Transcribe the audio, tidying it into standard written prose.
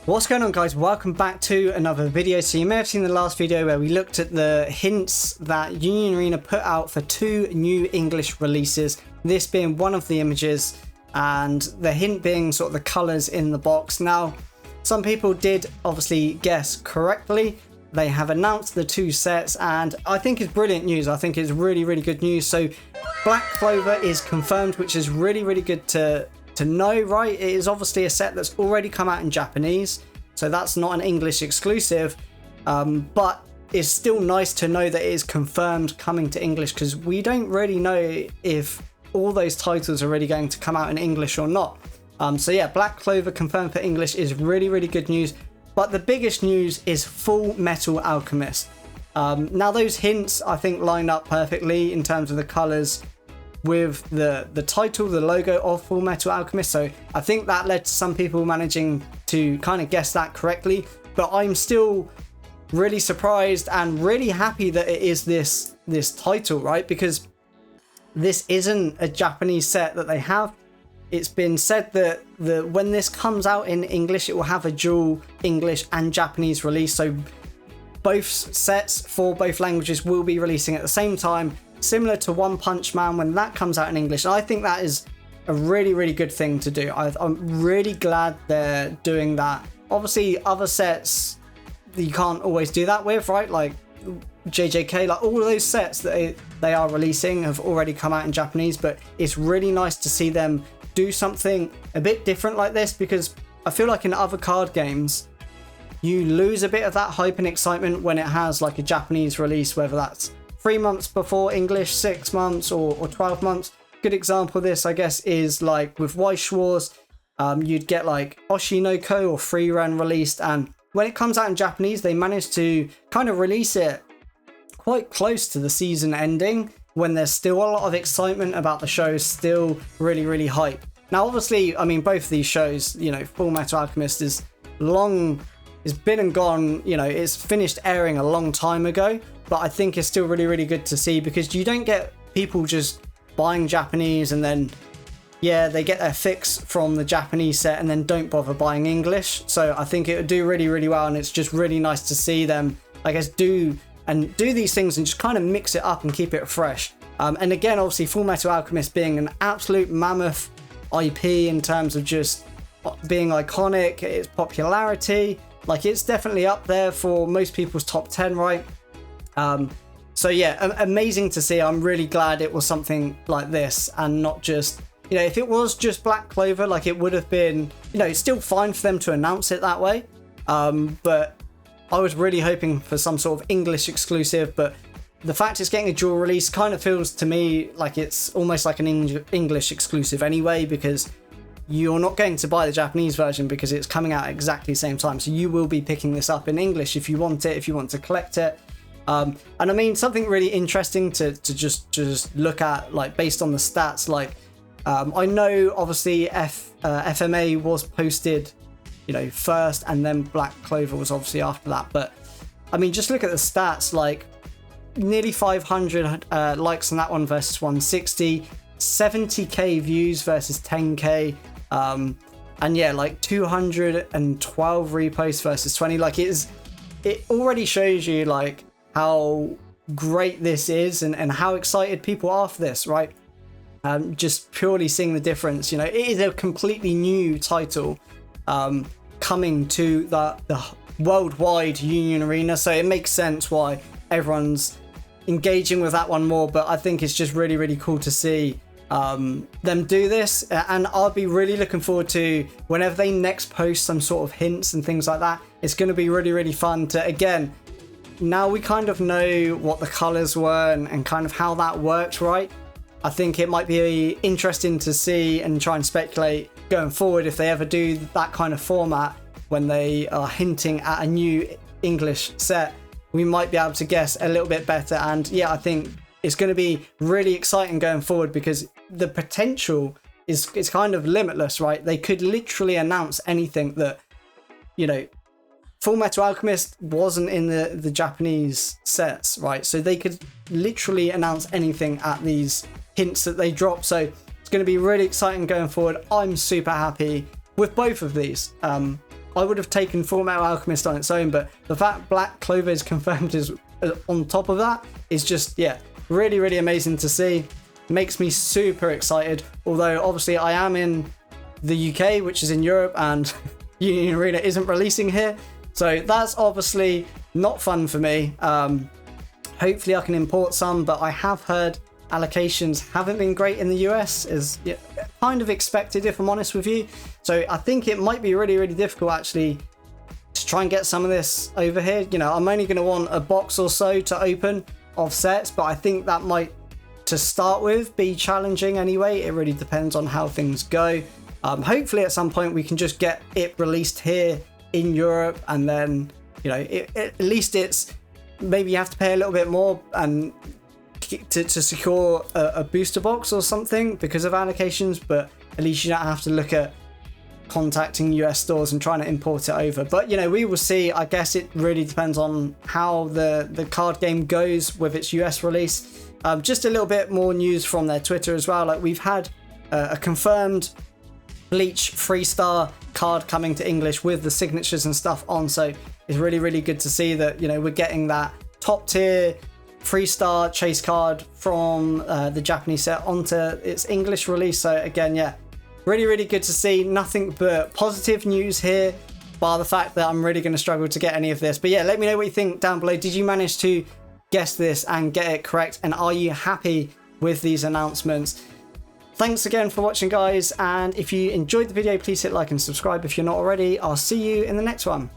What's going on, guys? Welcome back to another video. So you may have seen the last video where we looked at the hints that Union Arena put out for 2 new English releases, this being one of the images and the hint being sort of the colors in the box. Now, some people did obviously guess correctly. They have announced the 2 sets, and I think it's brilliant news. I think it's really good news. So Black Clover is confirmed, which is really good to know, right? It is obviously a set that's already come out in Japanese, so that's not an English exclusive, but it's still nice to know that it is confirmed coming to English, because we don't really know if all those titles are really going to come out in English or not. So yeah, Black Clover confirmed for English is really good news, but the biggest news is Fullmetal Alchemist. Now those hints I think line up perfectly in terms of the colors with the title, the logo of Fullmetal Alchemist, so I think that led to some people managing to kind of guess that correctly. But I'm still really surprised and really happy that it is this title, right? Because this isn't a Japanese set that they have. It's been said that when this comes out in English, it will have a dual English and Japanese release, so both sets for both languages will be releasing at the same time, similar to One Punch Man when that comes out in English. And I think that is a really good thing to do. I'm really glad they're doing that. Obviously, other sets you can't always do that with, right? Like JJK, like all of those sets that they are releasing have already come out in Japanese, but it's really nice to see them do something a bit different like this, because I feel like in other card games, you lose a bit of that hype and excitement when it has like a Japanese release, whether that's 3 months before English, 6 months, or 12 months. Good example of this, I guess, is like with Weiss Wars. You'd get like Oshinoko or Free Run released, and when it comes out in Japanese, they manage to kind of release it quite close to the season ending, when there's still a lot of excitement about the show, still really hype. Now, obviously, I mean, both of these shows, you know, Fullmetal Alchemist is been and gone, you know, it's finished airing a long time ago, but I think it's still really good to see, because you don't get people just buying Japanese and then, yeah, they get their fix from the Japanese set and then don't bother buying English. So I think it would do really well, and it's just really nice to see them, I guess, do these things and just kind of mix it up and keep it fresh. And again, obviously, Fullmetal Alchemist being an absolute mammoth IP in terms of just being iconic, its popularity, like it's definitely up there for most people's top 10, right? So yeah, amazing to see. I'm really glad it was something like this and not just, you know, if it was just Black Clover, like it would have been, you know, it's still fine for them to announce it that way. But I was really hoping for some sort of English exclusive, but the fact it's getting a dual release kind of feels to me like it's almost like an English exclusive anyway, because you're not going to buy the Japanese version because it's coming out at exactly the same time. So you will be picking this up in English if you want it, if you want to collect it. And I mean, something really interesting to just look at, like based on the stats, like I know obviously FMA was posted, you know, first, and then Black Clover was obviously after that. But I mean, just look at the stats, like nearly 500 likes on that one versus 160, 70k views versus 10k, and yeah, like 212 reposts versus 20. Like it already shows you like how great this is and how excited people are for this, right? Just purely seeing the difference, you know, it is a completely new title coming to the worldwide Union Arena, so it makes sense why everyone's engaging with that one more. But I think it's just really cool to see them do this, and I'll be really looking forward to whenever they next post some sort of hints and things like that. It's going to be really fun to, again, now we kind of know what the colors were and kind of how that works, right? I think it might be interesting to see and try and speculate going forward if they ever do that kind of format when they are hinting at a new English set. We might be able to guess a little bit better, and yeah, I think it's going to be really exciting going forward, because the potential is kind of limitless, right? They could literally announce anything that, you know, Fullmetal Alchemist wasn't in the Japanese sets, right? So they could literally announce anything at these hints that they drop. So it's going to be really exciting going forward. I'm super happy with both of these. I would have taken Fullmetal Alchemist on its own, but the fact Black Clover is confirmed is on top of that is just, yeah, really, really amazing to see. Makes me super excited, although obviously I am in the UK, which is in Europe, and Union Arena isn't releasing here, so that's obviously not fun for me. Hopefully I can import some, but I have heard allocations haven't been great in the US, is kind of expected if I'm honest with you. So I think it might be really, really difficult actually to try and get some of this over here. You know, I'm only going to want a box or so to open of sets, but I think that might, to start with, be challenging anyway. It really depends on how things go. Hopefully at some point we can just get it released here in Europe, and then, you know, at least it's, maybe you have to pay a little bit more and to secure a booster box or something because of allocations, but at least you don't have to look at contacting US stores and trying to import it over. But, you know, we will see. I guess it really depends on how the card game goes with its US release. Just a little bit more news from their Twitter as well. Like, we've had a confirmed Bleach 3-star card coming to English with the signatures and stuff on, so it's really, really good to see that, you know, we're getting that top tier 3-star chase card from the Japanese set onto its English release. So again, yeah, really, really good to see. Nothing but positive news here, bar the fact that I'm really going to struggle to get any of this. But yeah, let me know what you think down below. Did you manage to guess this and get it correct, and are you happy with these announcements? Thanks again for watching, guys, and if you enjoyed the video, please hit like and subscribe if you're not already. I'll see you in the next one.